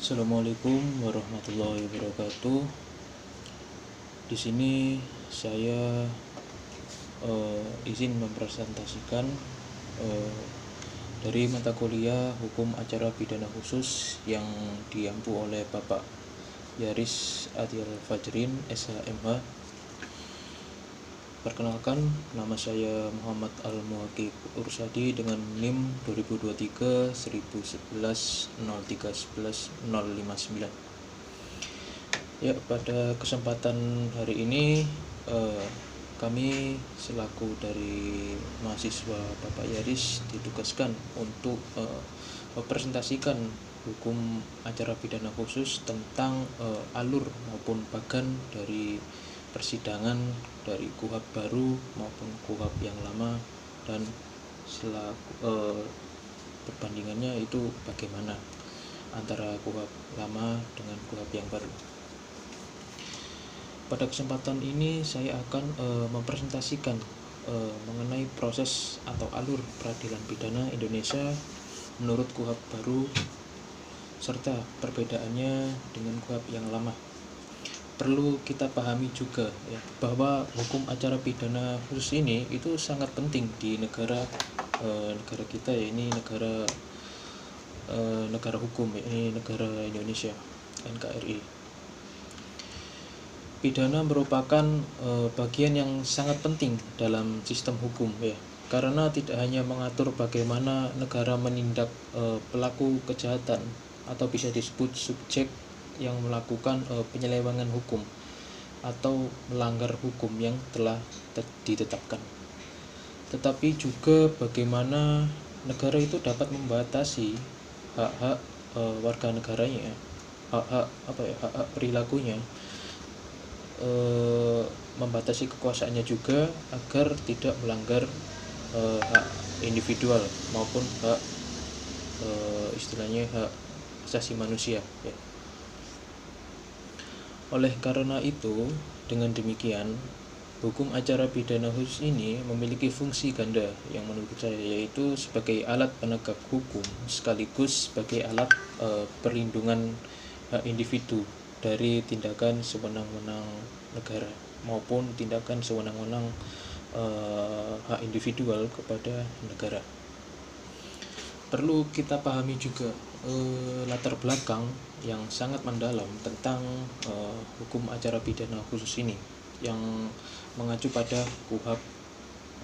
Assalamualaikum warahmatullahi wabarakatuh. Di sini saya izin mempresentasikan dari mata kuliah Hukum Acara Pidana Khusus yang diampu oleh Bapak Yaris Adil Fajrin, SHMH. Perkenalkan, nama saya Muhammad Al-Muhaqqiq Ursadi dengan NIM 2023 1111 0311 059. Ya, pada kesempatan hari ini kami selaku dari mahasiswa Bapak Yaris ditugaskan untuk mempresentasikan hukum acara pidana khusus tentang alur maupun bagan dari persidangan dari KUHP baru maupun KUHP yang lama, dan perbandingannya itu bagaimana antara KUHP lama dengan KUHP yang baru. Pada kesempatan ini saya akan mempresentasikan mengenai proses atau alur peradilan pidana Indonesia menurut KUHP baru serta perbedaannya dengan KUHP yang lama. Perlu kita pahami juga ya, bahwa hukum acara pidana khusus ini itu sangat penting di negara kita ya, ini negara hukum ya, ini negara Indonesia, NKRI. Pidana merupakan bagian yang sangat penting dalam sistem hukum ya, karena tidak hanya mengatur bagaimana negara menindak pelaku kejahatan atau bisa disebut subjek yang melakukan penyelewengan hukum atau melanggar hukum yang telah ditetapkan, tetapi juga bagaimana negara itu dapat membatasi hak-hak warga negaranya, hak-hak perilakunya, membatasi kekuasaannya juga agar tidak melanggar hak individual maupun hak istilahnya hak asasi manusia ya. Oleh karena itu, dengan demikian, hukum acara pidana khusus ini memiliki fungsi ganda yang menurut saya yaitu sebagai alat penegak hukum sekaligus sebagai alat perlindungan hak individu dari tindakan sewenang-wenang negara maupun tindakan sewenang-wenang hak individual kepada negara. Perlu kita pahami juga latar belakang yang sangat mendalam tentang hukum acara pidana khusus ini yang mengacu pada KUHP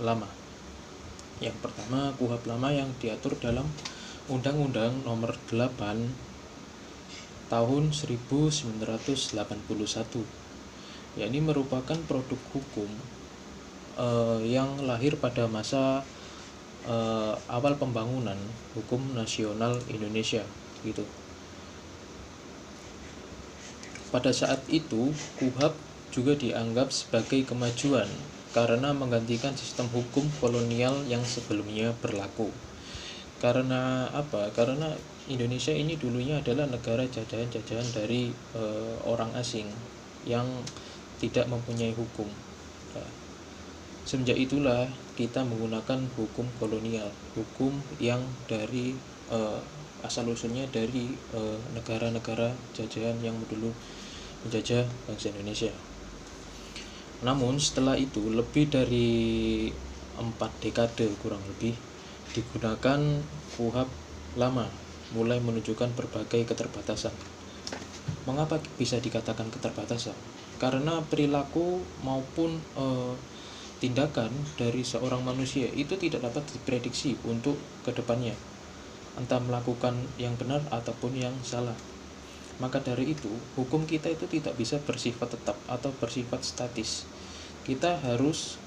lama. Yang pertama, KUHP lama yang diatur dalam Undang-Undang Nomor 8 Tahun 1981. Ya, ini merupakan produk hukum yang lahir pada masa awal pembangunan hukum nasional Indonesia gitu. Pada saat itu KUHP juga dianggap sebagai kemajuan karena menggantikan sistem hukum kolonial yang sebelumnya berlaku. Karena apa? Karena Indonesia ini dulunya adalah negara jajahan dari orang asing yang tidak mempunyai hukum. Semenjak itulah kita menggunakan hukum kolonial, hukum yang dari asal-usulnya dari negara-negara jajahan yang dulu menjajah bangsa Indonesia. Namun setelah itu lebih dari 4 dekade kurang lebih digunakan KUHP lama, mulai menunjukkan berbagai keterbatasan. Mengapa bisa dikatakan keterbatasan? Karena perilaku maupun tindakan dari seorang manusia itu tidak dapat diprediksi untuk kedepannya, entah melakukan yang benar ataupun yang salah. Maka dari itu, hukum kita itu tidak bisa bersifat tetap atau bersifat statis. Kita harus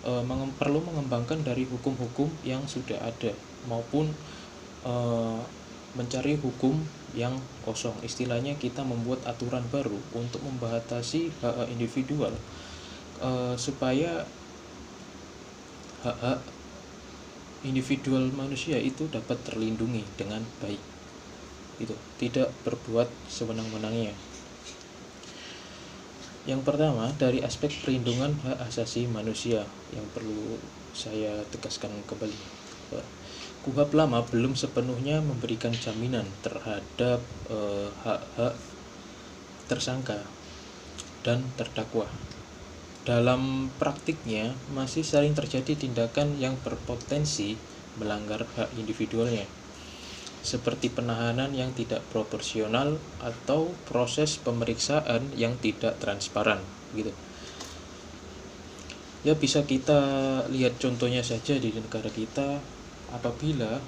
perlu mengembangkan dari hukum-hukum yang sudah ada maupun mencari hukum yang kosong. Istilahnya kita membuat aturan baru untuk membatasi hak individual supaya hak-hak individual manusia itu dapat terlindungi dengan baik. Itu tidak berbuat sewenang-wenangnya. Yang pertama, dari aspek perlindungan hak asasi manusia yang perlu saya tegaskan kembali. KUHP lama belum sepenuhnya memberikan jaminan terhadap hak-hak tersangka dan terdakwa. Dalam praktiknya masih sering terjadi tindakan yang berpotensi melanggar hak individualnya, seperti penahanan yang tidak proporsional atau proses pemeriksaan yang tidak transparan gitu. Ya, bisa kita lihat contohnya saja di negara kita. Apabila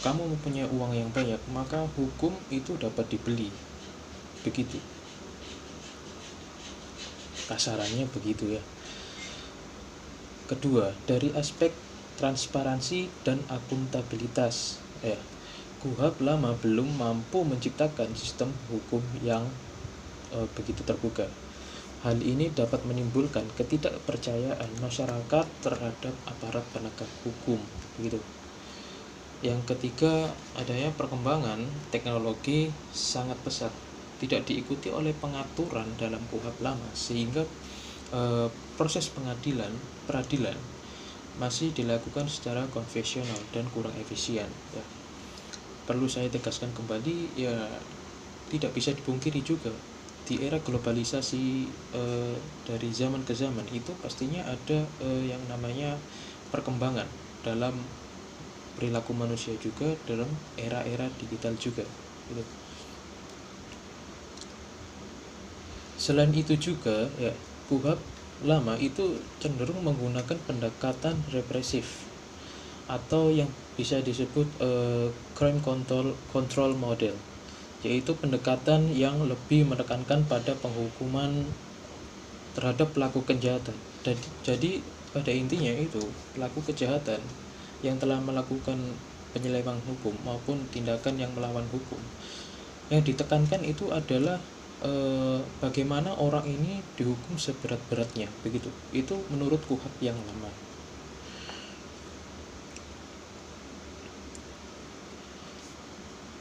kamu mempunyai uang yang banyak, maka hukum itu dapat dibeli. Begitu. Kasarannya begitu ya. Kedua, dari aspek transparansi dan akuntabilitas. KUHP lama belum mampu menciptakan sistem hukum yang begitu terbuka. Hal ini dapat menimbulkan ketidakpercayaan masyarakat terhadap aparat penegak hukum, begitu. Yang ketiga, adanya perkembangan teknologi sangat pesat, tidak diikuti oleh pengaturan dalam KUHP lama, sehingga proses peradilan masih dilakukan secara konvensional dan kurang efisien. Ya. Perlu saya tegaskan kembali, ya tidak bisa dipungkiri juga di era globalisasi dari zaman ke zaman itu pastinya ada yang namanya perkembangan dalam perilaku manusia juga dalam era-era digital juga gitu. Selain itu juga ya, KUHP lama itu cenderung menggunakan pendekatan represif atau yang bisa disebut crime control model, yaitu pendekatan yang lebih menekankan pada penghukuman terhadap pelaku kejahatan. Jadi pada intinya itu pelaku kejahatan yang telah melakukan penyelewengan hukum maupun tindakan yang melawan hukum, yang ditekankan itu adalah bagaimana orang ini dihukum seberat-beratnya, begitu. Itu menurut KUHP yang lama.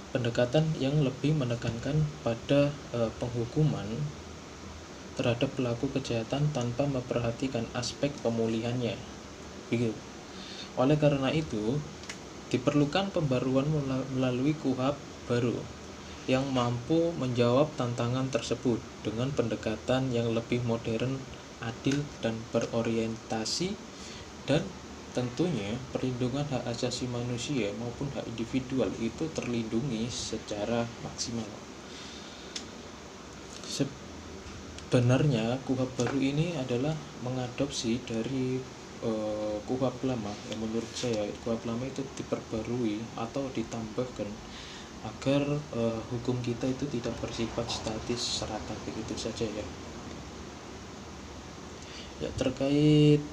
Pendekatan yang lebih menekankan pada penghukuman terhadap pelaku kejahatan tanpa memperhatikan aspek pemulihannya, begitu. Oleh karena itu, diperlukan pembaruan melalui KUHP baru yang mampu menjawab tantangan tersebut dengan pendekatan yang lebih modern, adil, dan berorientasi, dan tentunya perlindungan hak asasi manusia maupun hak individual itu terlindungi secara maksimal. Sebenarnya KUHP baru ini adalah mengadopsi dari KUHP lama. Yang menurut saya KUHP lama itu diperbarui atau ditambahkan agar hukum kita itu tidak bersifat statis serata begitu saja ya. Ya, terkait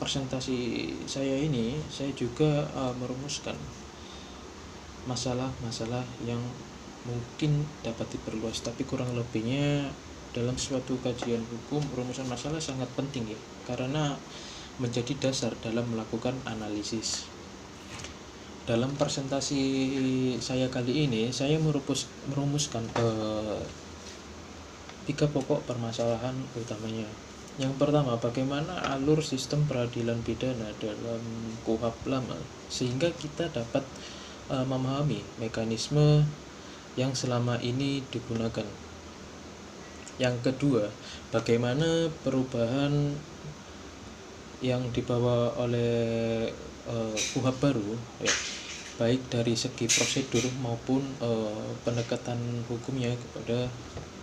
presentasi saya ini, saya juga merumuskan masalah-masalah yang mungkin dapat diperluas, tapi kurang lebihnya dalam suatu kajian hukum rumusan masalah sangat penting ya, karena menjadi dasar dalam melakukan analisis. Dalam presentasi saya kali ini, saya merumuskan 3 pokok permasalahan utamanya. Yang pertama, bagaimana alur sistem peradilan pidana dalam KUHP lama sehingga kita dapat memahami mekanisme yang selama ini digunakan. Yang kedua, bagaimana perubahan yang dibawa oleh KUHP baru ya, baik dari segi prosedur maupun pendekatan hukumnya kepada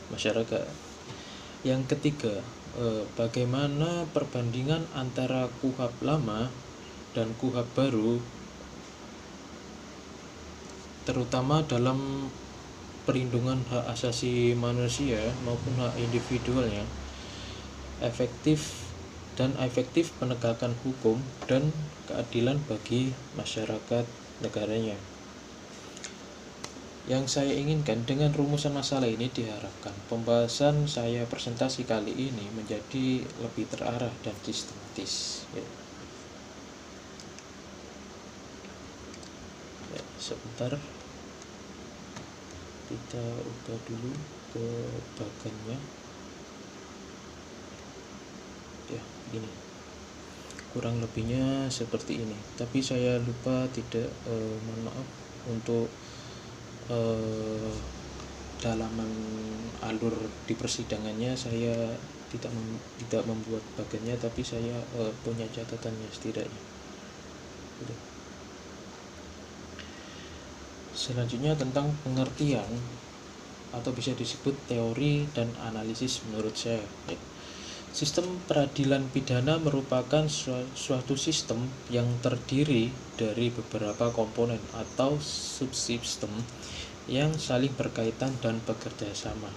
masyarakat. Yang ketiga, bagaimana perbandingan antara KUHP lama dan KUHP baru, terutama dalam perlindungan hak asasi manusia maupun hak individualnya, efektif penegakan hukum dan keadilan bagi masyarakat negaranya. Yang saya inginkan dengan rumusan masalah ini, diharapkan pembahasan saya presentasi kali ini menjadi lebih terarah dan sistematis ya. Sebentar, kita ubah dulu ke bagannya ya, begini. kurang lebihnya seperti ini. Tapi saya lupa tidak mohon maaf untuk dalaman alur di persidangannya saya tidak membuat bagiannya, tapi saya punya catatannya setidaknya. Gitu. Selanjutnya tentang pengertian atau bisa disebut teori dan analisis menurut saya. Sistem peradilan pidana merupakan suatu sistem yang terdiri dari beberapa komponen atau subsistem yang saling berkaitan dan bekerja sama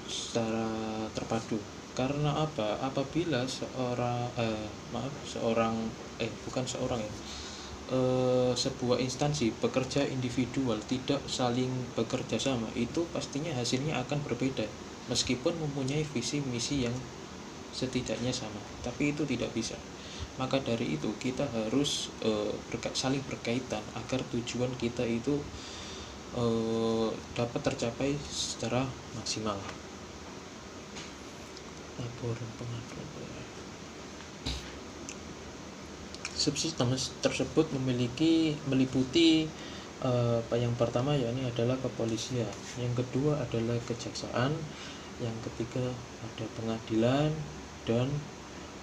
secara terpadu. Karena apa? Apabila sebuah instansi bekerja individual tidak saling bekerja sama, itu pastinya hasilnya akan berbeda meskipun mempunyai visi misi yang setidaknya sama, tapi itu tidak bisa. Maka dari itu kita harus saling berkaitan agar tujuan kita itu dapat tercapai secara maksimal. Laporan pengaduan. Subsistem tersebut meliputi yang pertama yakni adalah kepolisian, yang kedua adalah kejaksaan, yang ketiga ada pengadilan dan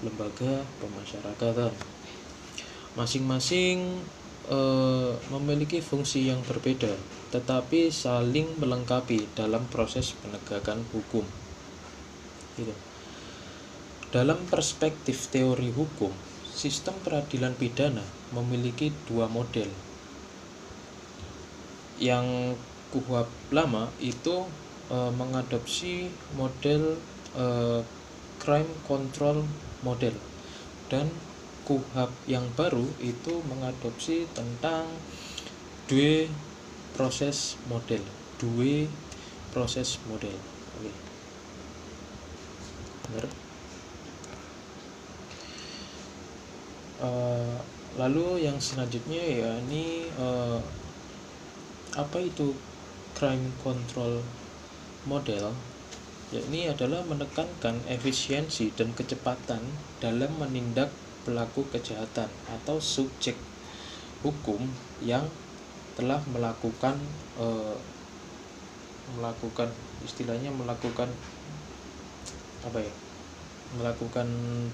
lembaga pemasyarakatan. Masing-masing memiliki fungsi yang berbeda tetapi saling melengkapi dalam proses penegakan hukum. Gitu. Dalam perspektif teori hukum, sistem peradilan pidana memiliki dua model. Yang KUHP lama itu mengadopsi model crime control model, dan KUHP yang baru itu mengadopsi tentang dua proses model. Oke. Benar. Lalu yang selanjutnya yakni apa itu crime control model? Yakni adalah menekankan efisiensi dan kecepatan dalam menindak pelaku kejahatan atau subjek hukum yang telah melakukan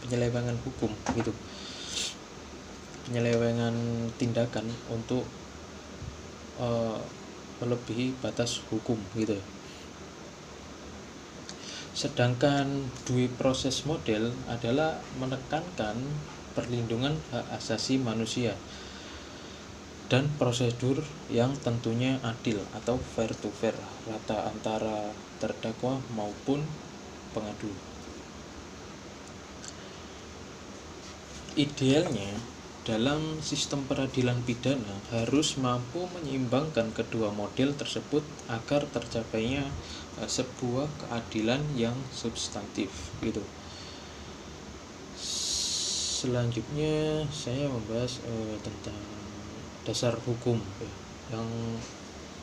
penyelewengan hukum gitu, penyelewengan tindakan untuk melebihi batas hukum gitu. Sedangkan dua proses model adalah menekankan perlindungan hak asasi manusia dan prosedur yang tentunya adil atau fair to fair, rata antara terdakwa maupun pengadu. Idealnya dalam sistem peradilan pidana harus mampu menyeimbangkan kedua model tersebut agar tercapainya sebuah keadilan yang substantif gitu. Selanjutnya saya membahas tentang dasar hukum yang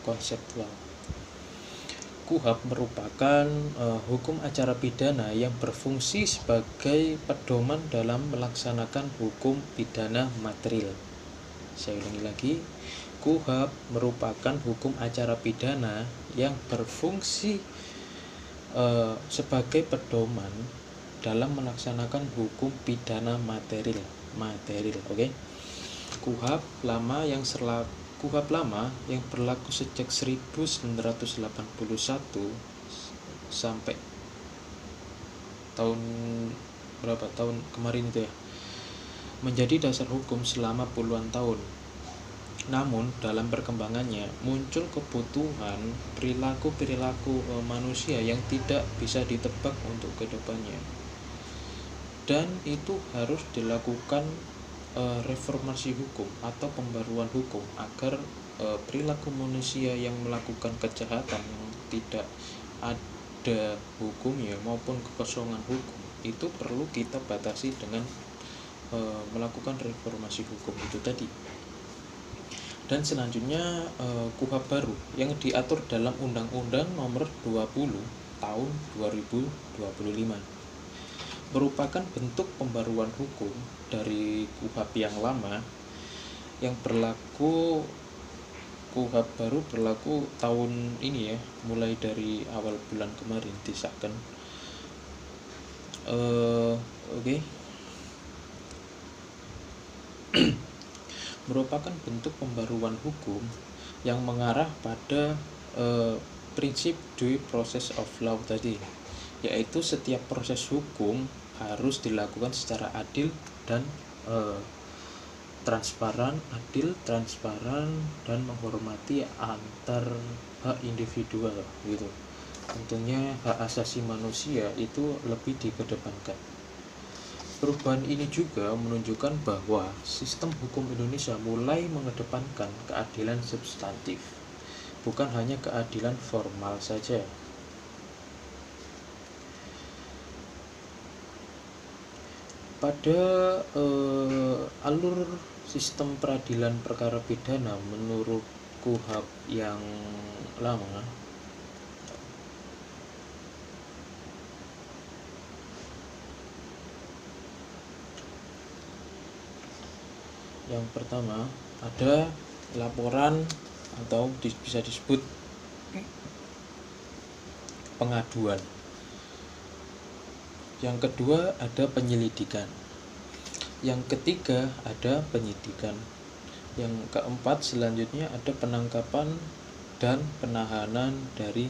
konseptual. KUHP merupakan hukum acara pidana yang berfungsi sebagai pedoman dalam melaksanakan hukum pidana material. Saya ulangi lagi, KUHP merupakan hukum acara pidana yang berfungsi sebagai pedoman dalam melaksanakan hukum pidana material. Oke. KUHP lama yang berlaku sejak 1981 sampai tahun kemarin itu ya, menjadi dasar hukum selama puluhan tahun. Namun dalam perkembangannya muncul kebutuhan perilaku manusia yang tidak bisa ditebak untuk kedepannya, dan itu harus dilakukan reformasi hukum atau pembaruan hukum agar perilaku manusia yang melakukan kejahatan yang tidak ada hukumnya maupun kekosongan hukum itu perlu kita batasi dengan melakukan reformasi hukum itu tadi. Dan selanjutnya KUHP baru yang diatur dalam Undang-Undang Nomor 20 Tahun 2025. merupakan bentuk pembaruan hukum dari KUHP yang lama yang berlaku. KUHP baru berlaku tahun ini ya, mulai dari awal bulan kemarin disahkan. Oke. Merupakan bentuk pembaruan hukum yang mengarah pada prinsip due process of law tadi, yaitu setiap proses hukum harus dilakukan secara adil dan transparan, dan menghormati antar hak individual gitu. Tentunya hak asasi manusia itu lebih dikedepankan. Perubahan ini juga menunjukkan bahwa sistem hukum Indonesia mulai mengedepankan keadilan substantif, bukan hanya keadilan formal saja. Pada alur sistem peradilan perkara pidana menurut KUHP yang lama, yang pertama ada laporan atau bisa disebut pengaduan. Yang kedua ada penyelidikan. Yang ketiga ada penyidikan. Yang keempat selanjutnya ada penangkapan dan penahanan dari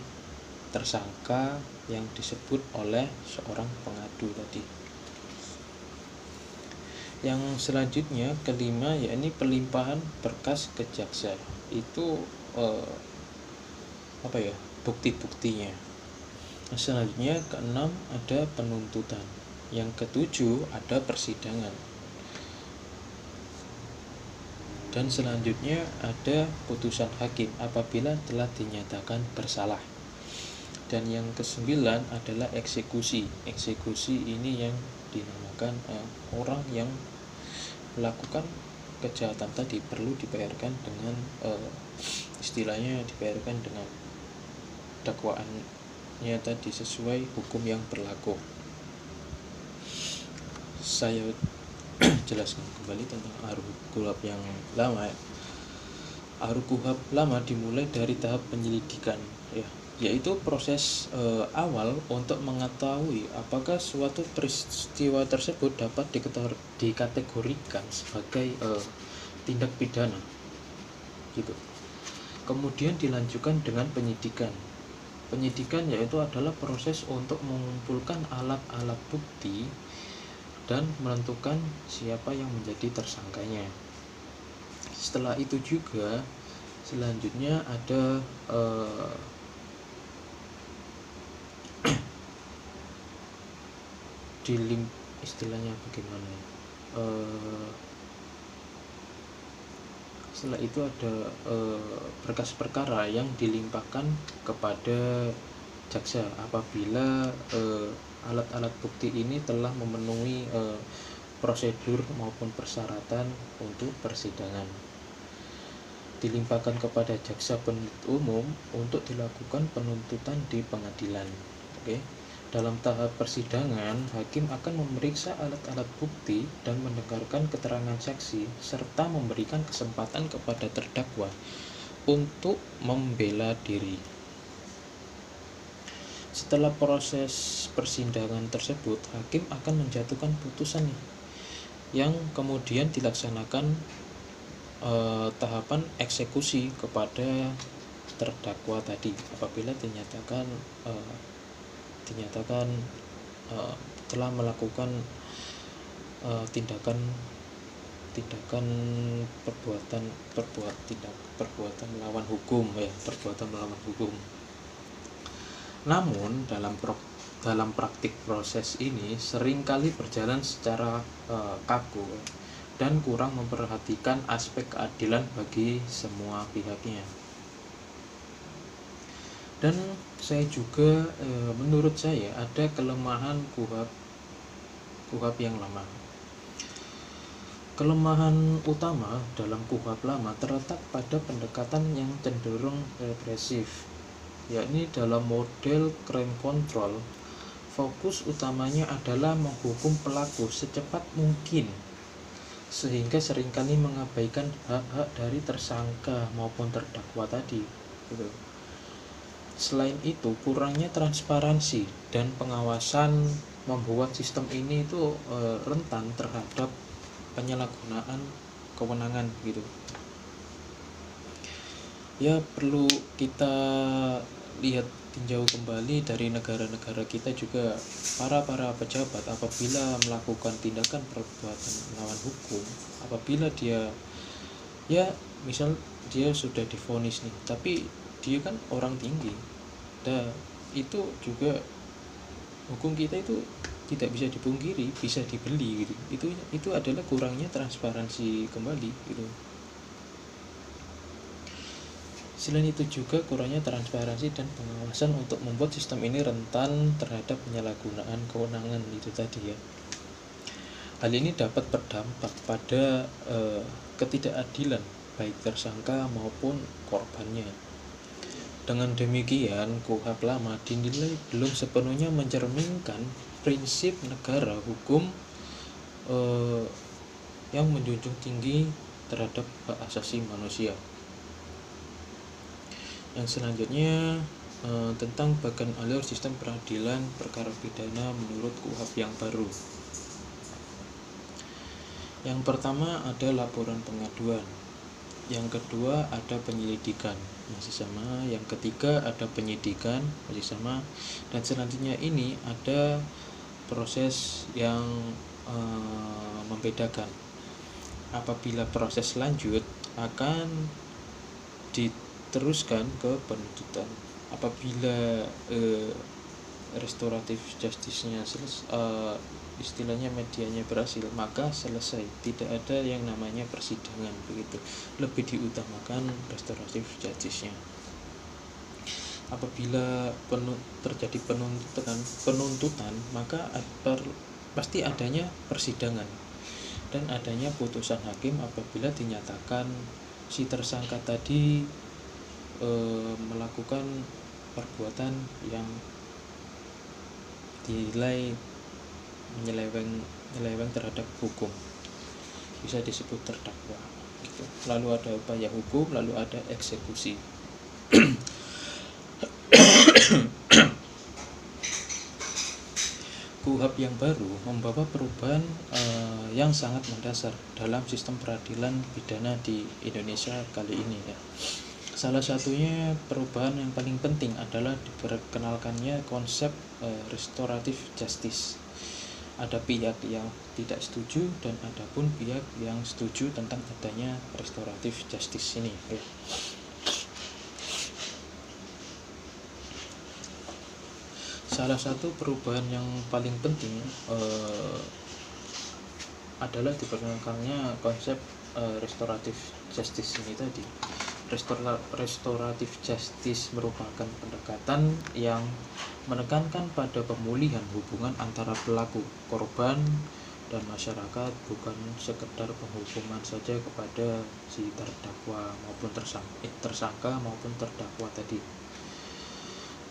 tersangka yang disebut oleh seorang pengadu tadi. Yang selanjutnya kelima yakni pelimpahan berkas ke jaksa. Itu bukti-buktinya. Selanjutnya keenam ada penuntutan. Yang ketujuh ada persidangan. Dan selanjutnya ada putusan hakim apabila telah dinyatakan bersalah. Dan yang kesembilan adalah eksekusi. Eksekusi ini yang dinamakan orang yang melakukan kejahatan tadi perlu dibayarkan dengan istilahnya dibayarkan dengan dakwaannya tadi sesuai hukum yang berlaku. Saya jelaskan kembali tentang ARU KUHP yang lama. ARU KUHP lama dimulai dari tahap penyelidikan ya, yaitu proses awal untuk mengetahui apakah suatu peristiwa tersebut dapat dikategorikan sebagai tindak pidana gitu. Kemudian dilanjutkan dengan penyidikan. Penyidikan yaitu adalah proses untuk mengumpulkan alat-alat bukti dan menentukan siapa yang menjadi tersangkanya. Setelah itu juga selanjutnya ada istilahnya bagaimana ya? Setelah itu ada berkas perkara yang dilimpahkan kepada jaksa apabila alat-alat bukti ini telah memenuhi prosedur maupun persyaratan untuk persidangan. Dilimpahkan kepada jaksa penuntut umum untuk dilakukan penuntutan di pengadilan. Oke. Dalam tahap persidangan, hakim akan memeriksa alat-alat bukti dan mendengarkan keterangan saksi serta memberikan kesempatan kepada terdakwa untuk membela diri. Setelah proses persidangan tersebut, hakim akan menjatuhkan putusan yang kemudian dilaksanakan tahapan eksekusi kepada terdakwa tadi apabila dinyatakan telah melakukan tindakan perbuatan melawan hukum ya, perbuatan melawan hukum. Namun dalam praktik proses ini seringkali berjalan secara kaku dan kurang memperhatikan aspek keadilan bagi semua pihaknya. Dan saya juga menurut saya ada kelemahan KUHP yang lama. Kelemahan utama dalam KUHP lama terletak pada pendekatan yang cenderung represif, yakni dalam model crime control fokus utamanya adalah menghukum pelaku secepat mungkin, sehingga seringkali mengabaikan hak-hak dari tersangka maupun terdakwa tadi gitu. Selain itu, kurangnya transparansi dan pengawasan membuat sistem ini itu rentan terhadap penyalahgunaan kewenangan gitu. Ya, perlu kita lihat tinjau kembali dari negara-negara kita juga, para pejabat apabila melakukan tindakan perbuatan melawan hukum, apabila dia misal dia sudah divonis nih, tapi dia kan orang tinggi, itu juga hukum kita itu tidak bisa dipungkiri, bisa dibeli gitu. Itu adalah kurangnya transparansi kembali gitu. Selain itu juga kurangnya transparansi dan pengawasan untuk membuat sistem ini rentan terhadap penyalahgunaan kewenangan itu tadi ya. Hal ini dapat berdampak pada ketidakadilan baik tersangka maupun korbannya. Dengan demikian, KUHP lama dinilai belum sepenuhnya mencerminkan prinsip negara hukum yang menjunjung tinggi terhadap hak asasi manusia. Yang selanjutnya tentang bagan alur sistem peradilan perkara pidana menurut KUHP yang baru. Yang pertama ada laporan pengaduan, yang kedua ada penyelidikan, masih sama, yang ketiga ada penyidikan, masih sama, dan selanjutnya ini ada proses yang membedakan. Apabila proses lanjut akan diteruskan ke penuntutan. Apabila restoratif justice-nya istilahnya medianya berhasil, maka selesai, tidak ada yang namanya persidangan begitu. Lebih diutamakan restoratif justice-nya. Apabila terjadi penuntutan, maka pasti adanya persidangan dan adanya putusan hakim apabila dinyatakan si tersangka tadi melakukan perbuatan yang dinilai menyeleweng terhadap hukum, bisa disebut terdakwa gitu. Lalu ada upaya hukum, lalu ada eksekusi. KUHP yang baru membawa perubahan yang sangat mendasar dalam sistem peradilan pidana di Indonesia kali ini ya. Salah satunya perubahan yang paling penting adalah diperkenalkannya konsep restoratif justice. Ada pihak yang tidak setuju dan ada pun pihak yang setuju tentang adanya restoratif justice ini ya. Salah satu perubahan yang paling penting adalah diperkenalkannya konsep restoratif justice ini tadi. Restoratif justice merupakan pendekatan yang menekankan pada pemulihan hubungan antara pelaku, korban, dan masyarakat, bukan sekedar penghukuman saja kepada si terdakwa maupun tersangka maupun terdakwa tadi.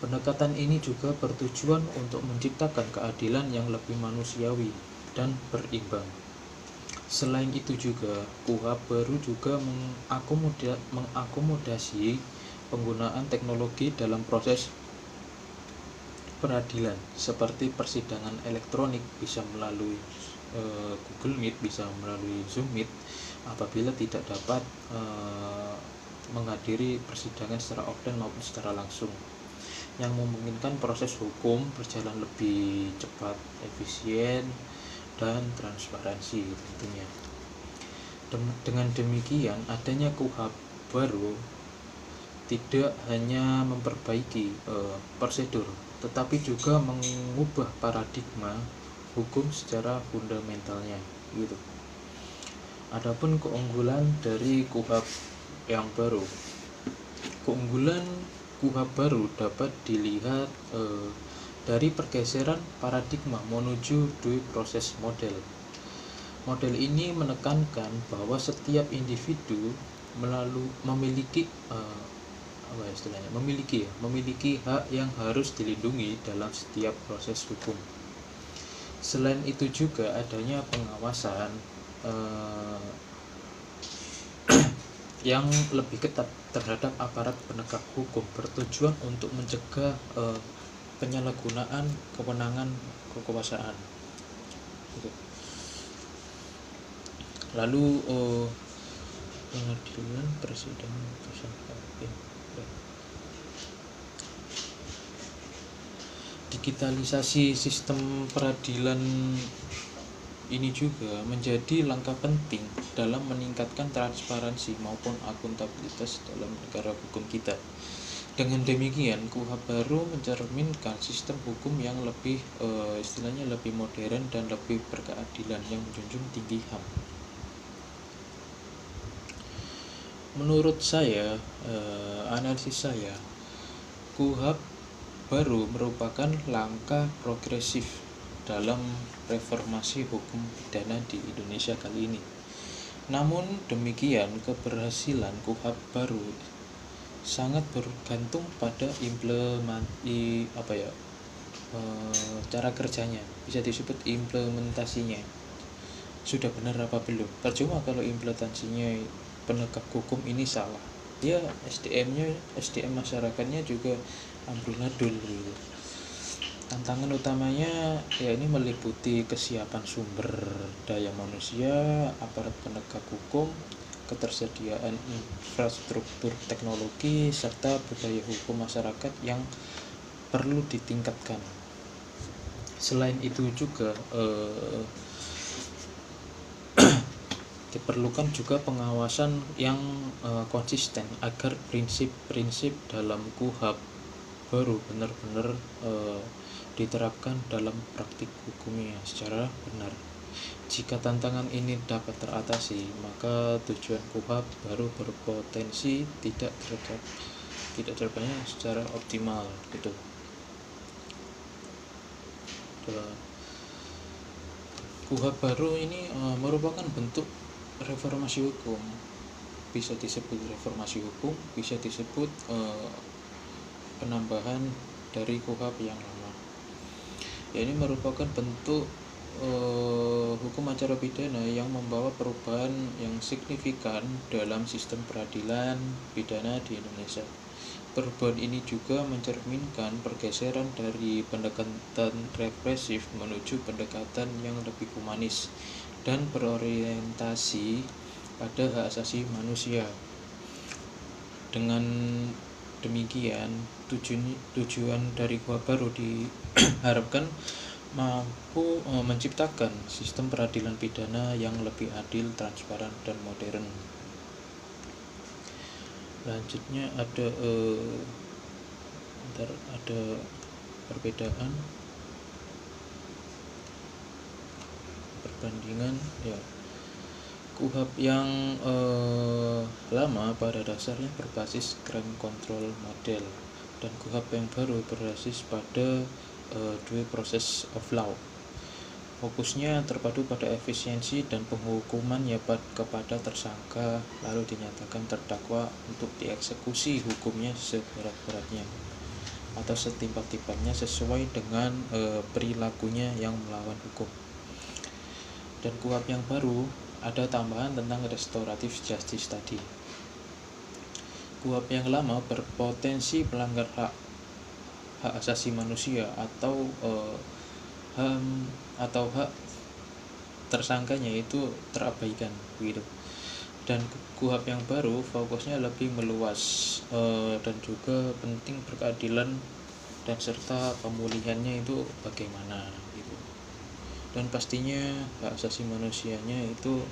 Pendekatan ini juga bertujuan untuk menciptakan keadilan yang lebih manusiawi dan berimbang. Selain itu juga, KUHP baru juga mengakomodasi penggunaan teknologi dalam proses peradilan, seperti persidangan elektronik bisa melalui Google Meet, bisa melalui Zoom Meet apabila tidak dapat menghadiri persidangan secara offline maupun secara langsung, yang memungkinkan proses hukum berjalan lebih cepat, efisien, dan transparansi tentunya. Dengan demikian, adanya KUHP baru tidak hanya memperbaiki prosedur, tetapi juga mengubah paradigma hukum secara fundamentalnya gitu. Adapun keunggulan dari KUHP yang baru, keunggulan KUHP baru dapat dilihat dari pergeseran paradigma menuju due process model. Model ini menekankan bahwa setiap individu memiliki apa istilahnya, memiliki hak yang harus dilindungi dalam setiap proses hukum. Selain itu juga adanya pengawasan yang lebih ketat terhadap aparat penegak hukum bertujuan untuk mencegah penyalahgunaan kewenangan kekuasaan. Gitu. Lalu pengadilan presiden digitalisasi sistem peradilan ini juga menjadi langkah penting dalam meningkatkan transparansi maupun akuntabilitas dalam negara hukum kita. Dengan demikian, KUHP baru mencerminkan sistem hukum yang lebih istilahnya lebih modern dan lebih berkeadilan yang menjunjung tinggi HAM. Menurut saya, analisis saya, KUHP baru merupakan langkah progresif dalam reformasi hukum pidana di Indonesia kali ini. Namun demikian, keberhasilan KUHP baru sangat bergantung pada cara kerjanya, bisa disebut implementasinya. Sudah benar apa belum? Percuma kalau implementasinya penegak hukum ini salah. Ya SDM masyarakatnya juga amburadul gitu. Tantangan utamanya ya ini meliputi kesiapan sumber daya manusia, aparat penegak hukum, ketersediaan infrastruktur teknologi, serta budaya hukum masyarakat yang perlu ditingkatkan. Selain itu juga diperlukan juga pengawasan yang konsisten agar prinsip-prinsip dalam KUHP baru benar-benar diterapkan dalam praktik hukumnya secara benar. Jika tantangan ini dapat teratasi, maka tujuan KUHP baru berpotensi tidak tercapai secara optimal gitu. KUHP baru ini merupakan bentuk reformasi hukum, bisa disebut reformasi hukum, bisa disebut penambahan dari KUHP yang lama. Ya, ini merupakan bentuk hukum acara pidana yang membawa perubahan yang signifikan dalam sistem peradilan pidana di Indonesia. Perubahan ini juga mencerminkan pergeseran dari pendekatan represif menuju pendekatan yang lebih humanis dan berorientasi pada hak asasi manusia. Dengan demikian, tujuan dari KUHP baru diharapkan mampu menciptakan sistem peradilan pidana yang lebih adil, transparan, dan modern. Selanjutnya ada perbandingan ya. KUHP yang lama pada dasarnya berbasis crime control model, dan KUHP yang baru berbasis pada due process of law. Fokusnya terpadu pada efisiensi dan penghukumannya kepada tersangka, lalu dinyatakan terdakwa untuk dieksekusi hukumnya seberat-beratnya atau setimpal-timpalnya sesuai dengan perilakunya yang melawan hukum. Dan KUHP yang baru ada tambahan tentang restoratif justice tadi. KUHP yang lama berpotensi melanggar hak asasi manusia atau hak tersangkanya itu terabaikan begitu. Dan KUHP yang baru fokusnya lebih meluas dan juga penting berkeadilan dan serta pemulihannya itu bagaimana gitu. Dan pastinya hak asasi manusianya itu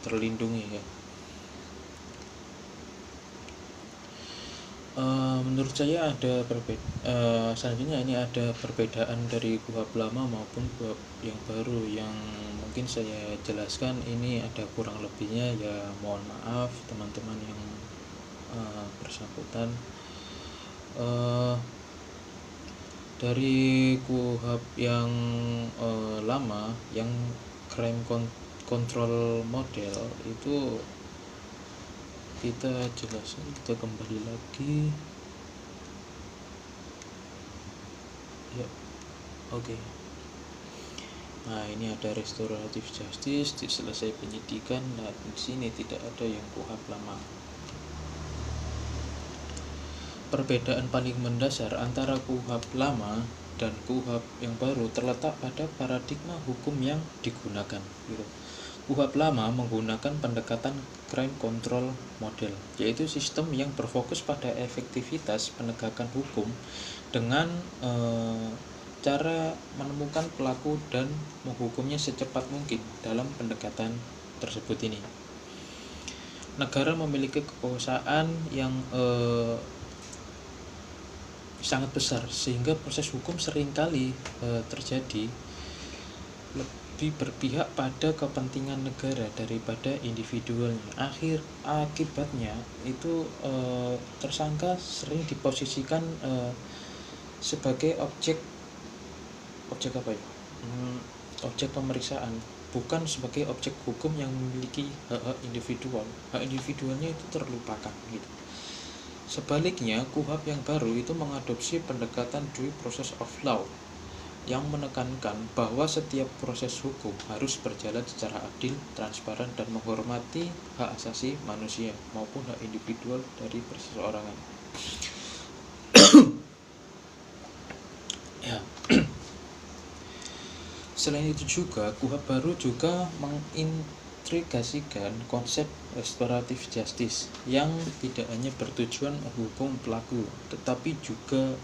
terlindungi ya. Menurut saya ada selanjutnya ini ada perbedaan dari KUHP lama maupun KUHP yang baru yang mungkin saya jelaskan. Ini ada kurang lebihnya ya, mohon maaf teman-teman yang bersangkutan. Dari KUHP yang lama yang crime control model itu Kita jelasin, kita kembali lagi ya. Oke. Nah, ini ada restoratif justice, selesai penyidikan. Nah, di sini tidak ada yang KUHP lama. Perbedaan paling mendasar antara KUHP lama dan KUHP yang baru terletak pada paradigma hukum yang digunakan. KUHP lama menggunakan pendekatan crime control model, yaitu sistem yang berfokus pada efektivitas penegakan hukum dengan cara menemukan pelaku dan menghukumnya secepat mungkin. Dalam pendekatan tersebut ini, negara memiliki kekuasaan yang sangat besar, sehingga proses hukum seringkali terjadi lebih berpihak pada kepentingan negara daripada individualnya. Akibatnya itu tersangka sering diposisikan sebagai objek apa ya? Objek pemeriksaan, bukan sebagai objek hukum yang memiliki hak individual. Hak individualnya itu terlupakan gitu. Sebaliknya, KUHP yang baru itu mengadopsi pendekatan due process of law yang menekankan bahwa setiap proses hukum harus berjalan secara adil, transparan, dan menghormati hak asasi manusia maupun hak individual dari perseorangan. Ya. Selain itu juga, KUHP baru juga mengintegrasikan konsep restoratif justice yang tidak hanya bertujuan menghukum pelaku, tetapi juga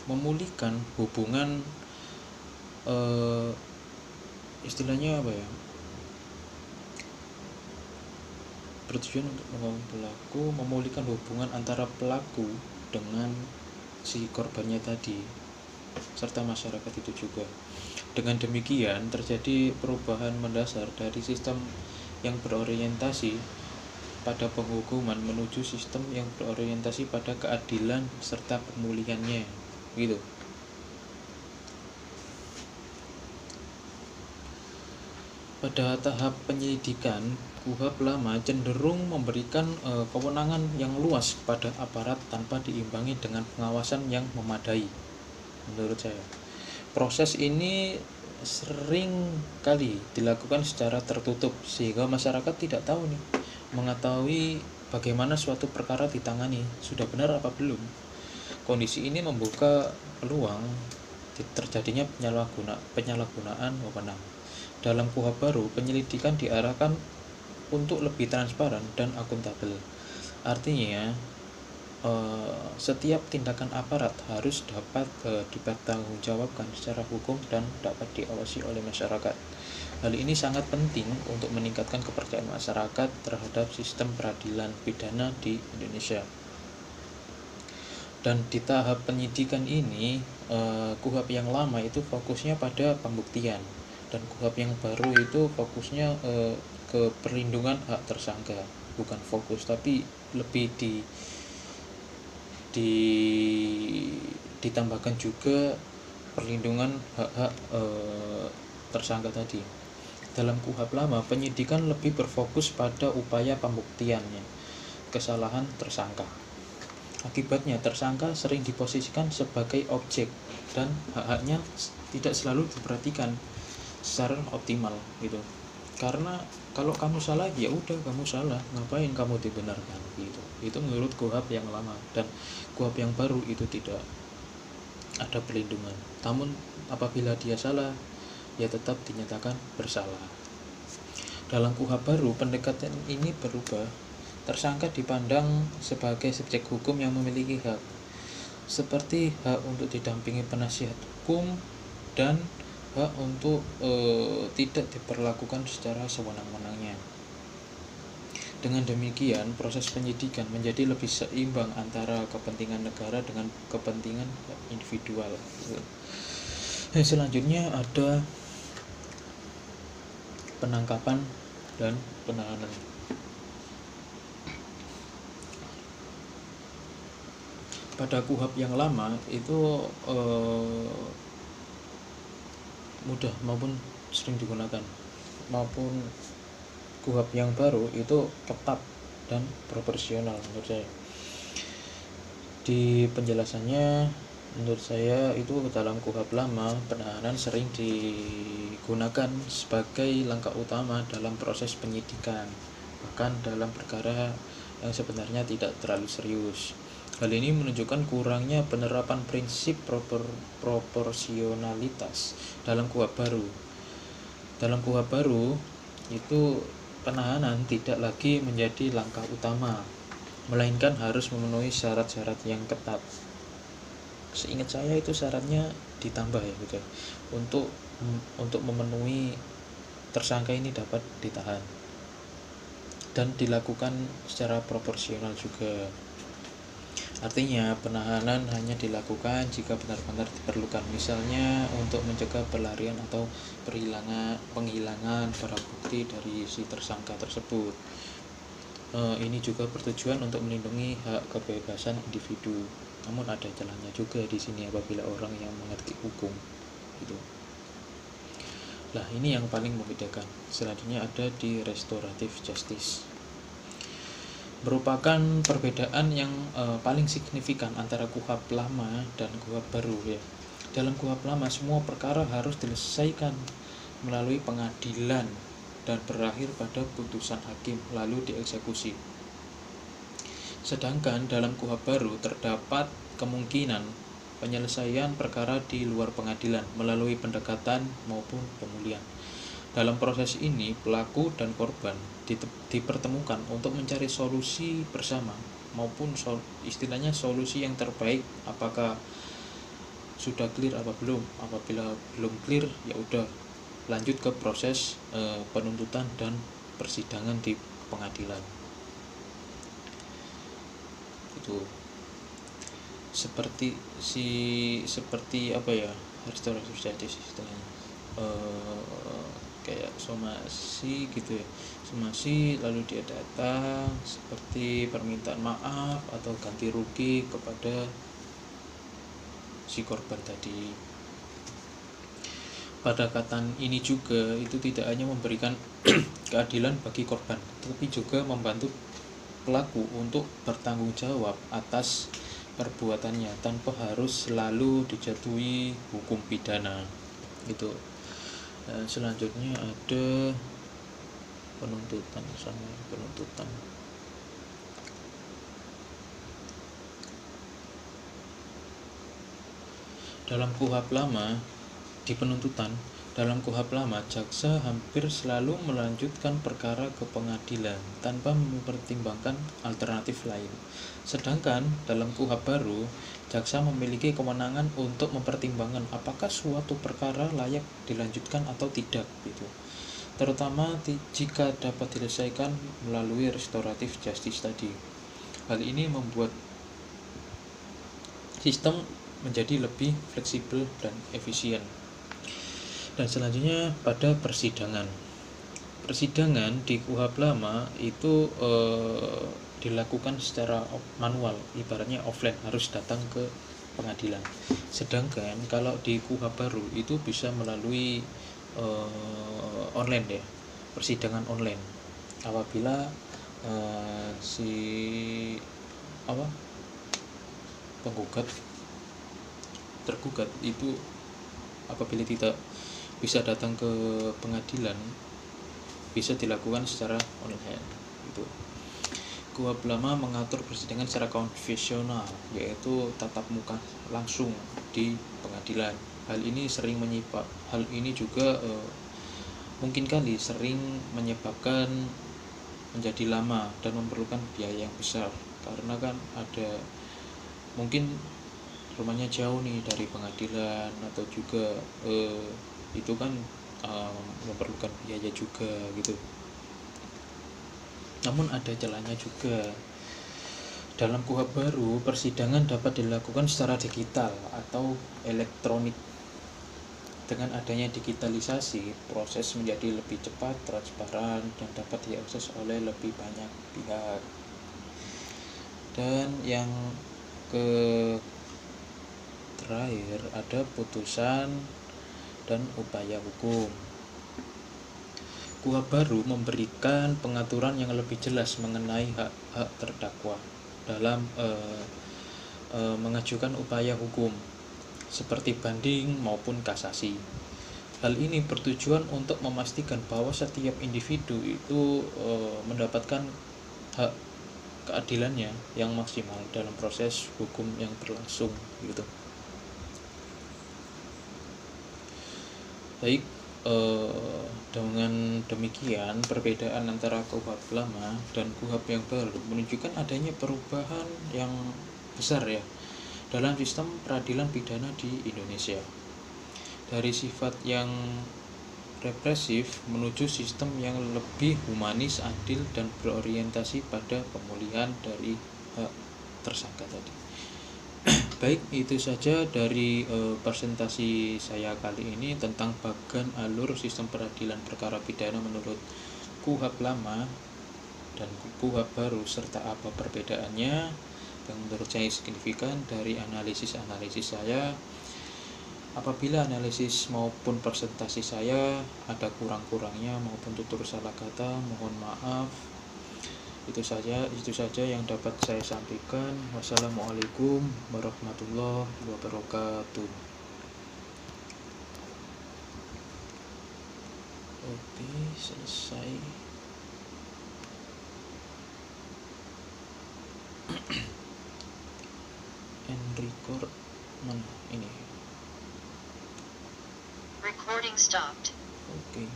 memulihkan hubungan, istilahnya apa ya, bertujuan untuk menghukum pelaku, memulihkan hubungan antara pelaku dengan si korbannya tadi serta masyarakat itu juga. Dengan demikian terjadi perubahan mendasar dari sistem yang berorientasi pada penghukuman menuju sistem yang berorientasi pada keadilan serta pemulihannya gitu. Pada tahap penyelidikan, KUHP lama cenderung memberikan kewenangan yang luas pada aparat tanpa diimbangi dengan pengawasan yang memadai. Menurut saya, proses ini sering kali dilakukan secara tertutup, sehingga masyarakat tidak tahu mengetahui bagaimana suatu perkara ditangani, sudah benar apa belum. Kondisi ini membuka peluang terjadinya penyalahgunaan wewenang. Dalam KUHP baru, penyelidikan diarahkan untuk lebih transparan dan akuntabel. Artinya, setiap tindakan aparat harus dapat dipertanggungjawabkan secara hukum dan dapat diawasi oleh masyarakat. Hal ini sangat penting untuk meningkatkan kepercayaan masyarakat terhadap sistem peradilan pidana di Indonesia. Dan di tahap penyidikan ini, KUHP yang lama itu fokusnya pada pembuktian, dan KUHP yang baru itu fokusnya ke perlindungan hak tersangka. Bukan fokus, tapi lebih ditambahkan juga perlindungan hak-hak tersangka tadi. Dalam KUHP lama, penyidikan lebih berfokus pada upaya pembuktiannya kesalahan tersangka. Akibatnya, tersangka sering diposisikan sebagai objek dan hak-haknya tidak selalu diperhatikan secara optimal gitu. Karena kalau kamu salah, ya udah kamu salah, ngapain kamu dibenarkan gitu. Itu menurut KUHP yang lama. Dan KUHP yang baru itu tidak ada perlindungan. Namun apabila dia salah, ya tetap dinyatakan bersalah. Dalam KUHP baru, pendekatan ini berubah. Tersangka dipandang sebagai subjek hukum yang memiliki hak, seperti hak untuk didampingi penasihat hukum dan hak untuk tidak diperlakukan secara sewenang-wenangnya. Dengan demikian, proses penyidikan menjadi lebih seimbang antara kepentingan negara dengan kepentingan individual. Selanjutnya ada penangkapan dan penahanan. Pada KUHP yang lama itu mudah maupun sering digunakan, maupun KUHP yang baru itu ketat dan proporsional menurut saya. Di penjelasannya, menurut saya itu dalam KUHP lama, penahanan sering digunakan sebagai langkah utama dalam proses penyidikan, bahkan dalam perkara yang sebenarnya tidak terlalu serius. Hal ini menunjukkan kurangnya penerapan prinsip proporsionalitas dalam KUHP baru. Dalam KUHP baru itu penahanan tidak lagi menjadi langkah utama, melainkan harus memenuhi syarat-syarat yang ketat. Seingat saya itu syaratnya ditambah ya gitu, untuk memenuhi tersangka ini dapat ditahan dan dilakukan secara proporsional juga. Artinya penahanan hanya dilakukan jika benar-benar diperlukan, misalnya untuk mencegah pelarian atau penghilangan barang bukti dari si tersangka tersebut. Ini juga bertujuan untuk melindungi hak kebebasan individu. Namun ada celahnya juga di sini apabila orang yang mengerti hukum gitu. Nah, ini yang paling membedakan. Selanjutnya ada di restoratif justice. Merupakan perbedaan yang paling signifikan antara KUHP lama dan KUHP baru ya. Dalam KUHP lama semua perkara harus diselesaikan melalui pengadilan dan berakhir pada putusan hakim lalu dieksekusi. Sedangkan dalam KUHP baru terdapat kemungkinan penyelesaian perkara di luar pengadilan melalui pendekatan maupun pemulihan. Dalam proses ini, pelaku dan korban dipertemukan untuk mencari solusi bersama maupun istilahnya solusi yang terbaik. Apakah sudah clear apa belum? Apabila belum clear, ya udah lanjut ke proses penuntutan dan persidangan di pengadilan. Itu seperti apa ya, restoratif justice istilahnya, kayak somasi gitu ya, somasi lalu dia datang seperti permintaan maaf atau ganti rugi kepada si korban tadi. Pendekatan ini juga itu tidak hanya memberikan keadilan bagi korban, tetapi juga membantu pelaku untuk bertanggung jawab atas perbuatannya tanpa harus selalu dijatuhi hukum pidana gitu. Selanjutnya ada penuntutan sama penuntutan. Dalam KUHP lama, di penuntutan dalam KUHP lama, jaksa hampir selalu melanjutkan perkara ke pengadilan tanpa mempertimbangkan alternatif lain. Sedangkan dalam KUHP baru, jaksa memiliki kewenangan untuk mempertimbangkan apakah suatu perkara layak dilanjutkan atau tidak gitu. Terutama jika dapat diselesaikan melalui restoratif justice tadi. Hal ini membuat sistem menjadi lebih fleksibel dan efisien. Dan selanjutnya pada persidangan. Persidangan di KUHP lama itu dilakukan secara manual, ibaratnya offline, harus datang ke pengadilan. Sedangkan kalau di KUHP baru itu bisa melalui online ya, persidangan online. Apabila tergugat itu apabila tidak bisa datang ke pengadilan, bisa dilakukan secara online gitu. KUHP lama mengatur persidangan secara konvensional, yaitu tatap muka langsung di pengadilan. Hal ini juga mungkin kali sering menyebabkan menjadi lama dan memerlukan biaya yang besar, karena kan ada mungkin rumahnya jauh nih dari pengadilan, atau juga itu kan memerlukan biaya juga gitu. Namun ada celahnya juga. Dalam KUHP baru, persidangan dapat dilakukan secara digital atau elektronik. Dengan adanya digitalisasi, proses menjadi lebih cepat, transparan, dan dapat diakses oleh lebih banyak pihak. Dan yang terakhir ada putusan dan upaya hukum. KUHP baru memberikan pengaturan yang lebih jelas mengenai hak-hak terdakwa dalam mengajukan upaya hukum seperti banding maupun kasasi. Hal ini bertujuan untuk memastikan bahwa setiap individu itu mendapatkan hak keadilannya yang maksimal dalam proses hukum yang berlangsung gitu. Baik, dengan demikian perbedaan antara KUHP lama dan KUHP yang baru menunjukkan adanya perubahan yang besar ya dalam sistem peradilan pidana di Indonesia. Dari sifat yang represif menuju sistem yang lebih humanis, adil, dan berorientasi pada pemulihan dari hak tersangka tadi. Baik, itu saja dari presentasi saya kali ini tentang bagan alur sistem peradilan perkara pidana menurut KUHP lama dan KUHP baru serta apa perbedaannya yang menurut saya signifikan dari analisis saya. Apabila analisis maupun presentasi saya ada kurang-kurangnya maupun tutur salah kata, mohon maaf. Itu saja yang dapat saya sampaikan. Wassalamualaikum warahmatullahi wabarakatuh. Oke, selesai. And record mana ini? Recording stopped. Oke.